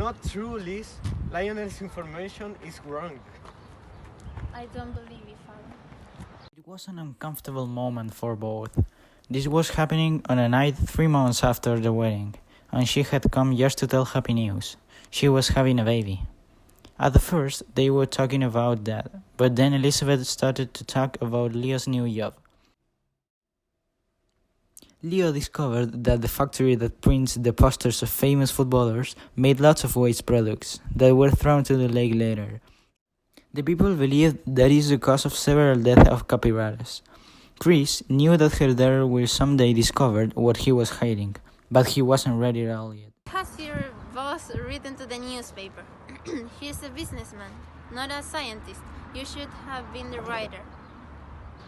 not true, Liz. Lionel's information is wrong. I don't believe you, Father. It was an uncomfortable moment for both. This was happening on a night 3 months after the wedding, and she had come just to tell happy news. She was having a baby. At the first, they were talking about that, but then Elizabeth started to talk about Leo's new job. Leo discovered that the factory that prints the posters of famous footballers made lots of waste products that were thrown to the lake later. The people believed that is the cause of several deaths of capybaras. Chris knew that her daughter will someday discover what he was hiding, but he wasn't ready at all yet. Has your boss written to the newspaper? He's a businessman, not a scientist. You should have been the writer.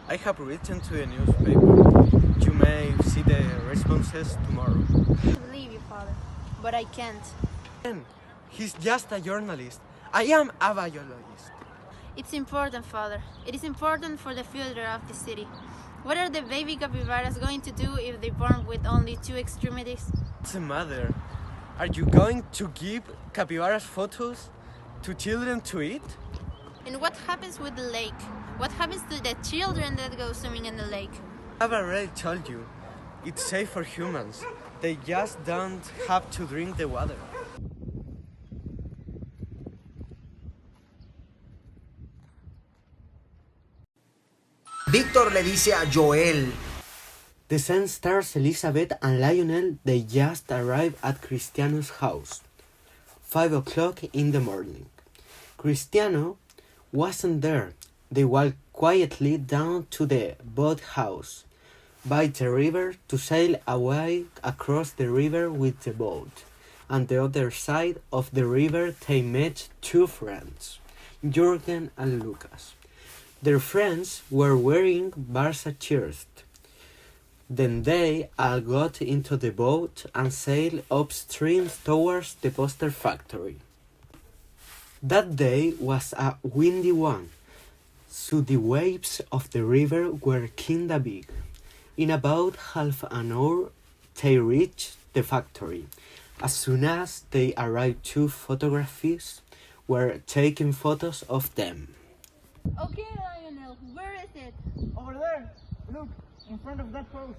I have written to the newspaper. You may see the responses tomorrow. I believe you, Father, but I can't. He's just a journalist. I am a biologist. It's important, Father. It is important for the future of the city. What are the baby capybaras going to do if they born with only 2 extremities? What's the matter? Are you going to give capybaras photos to children to eat? And what happens with the lake? What happens to the children that go swimming in the lake? I've already told you. It's safe for humans. They just don't have to drink the water. Víctor le dice a Joel. The scene stars Elizabeth and Lionel. They just arrive at Cristiano's house. 5 o'clock in the morning. Cristiano wasn't there. They walk quietly down to the boathouse by the river to sail away across the river with the boat. On the other side of the river they met 2 friends, Jürgen and Lucas. Their friends were wearing Barca shirts. Then they all got into the boat and sailed upstream towards the poster factory. That day was a windy one, so the waves of the river were kinda big. In about half an hour, they reached the factory. As soon as they arrived, 2 photographers were taking photos of them. Okay, Lionel, where is it? Over there. Look, in front of that post.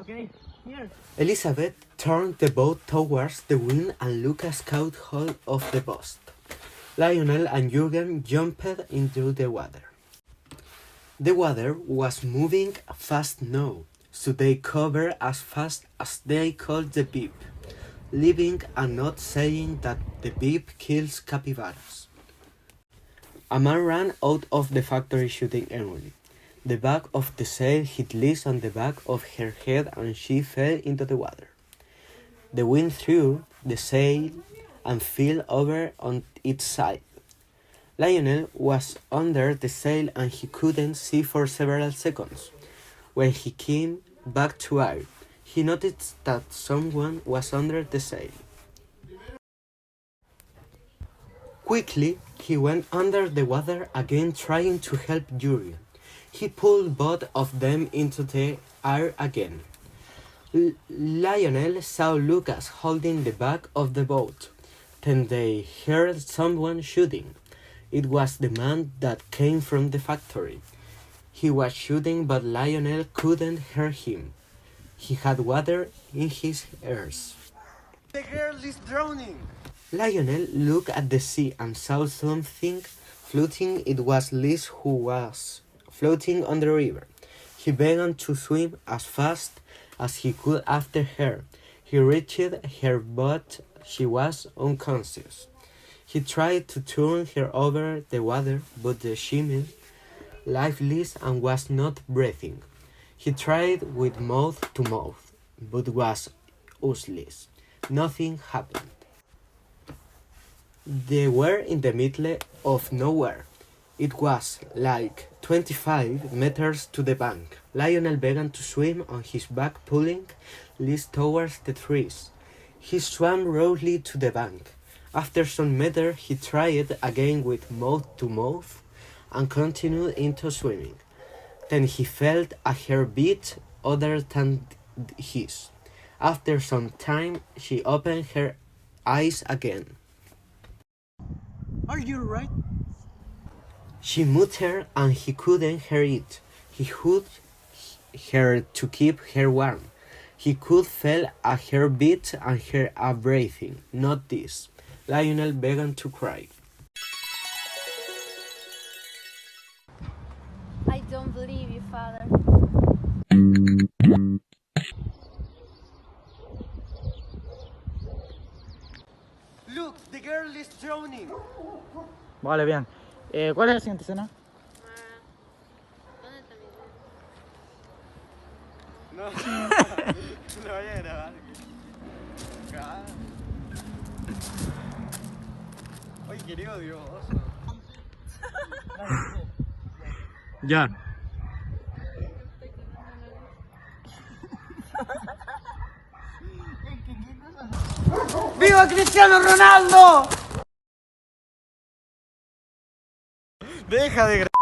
Okay, here. Elizabeth turned the boat towards the wind and Lucas caught hold of the post. Lionel and Jürgen jumped into the water. The water was moving fast now, so they covered as fast as they could the beep, leaving a note saying that the beep kills capybaras. A man ran out of the factory shooting Emily. The back of the sail hit Liz on the back of her head and she fell into the water. The wind threw the sail and fell over on its side. Lionel was under the sail and he couldn't see for several seconds. When he came back to air, he noticed that someone was under the sail. Quickly, he went under the water again trying to help Jürgen. He pulled both of them into the air again. Lionel saw Lucas holding the back of the boat. Then they heard someone shooting. It was the man that came from the factory. He was shooting, but Lionel couldn't hear him. He had water in his ears. The girl is drowning. Lionel looked at the sea and saw something floating. It was Liz who was floating on the river. He began to swim as fast as he could after her. He reached her, but she was unconscious. He tried to turn her over the water, but she remained lifeless and was not breathing. He tried with mouth to mouth, but was useless. Nothing happened. They were in the middle of nowhere. It was like 25 meters to the bank. Lionel began to swim on his back, pulling Liz towards the trees. He swam roughly to the bank. After some meters, he tried again with mouth to mouth and continued into swimming. Then he felt a heartbeat other than his. After some time, she opened her eyes again. Are you right? She muttered, and he couldn't hear it. He held her to keep her warm. He could feel a heartbeat and hear a breathing. Not this. Lionel began to cry. I don't believe you, Father. Look, the girl is drowning. Vale, bien. ¿Cuál es la siguiente escena? ¿Dónde está mi dedo? No, no vaya a grabar. Acá. Oye, querido Dios. Ya. ¡Viva Cristiano Ronaldo! Deja de grabar.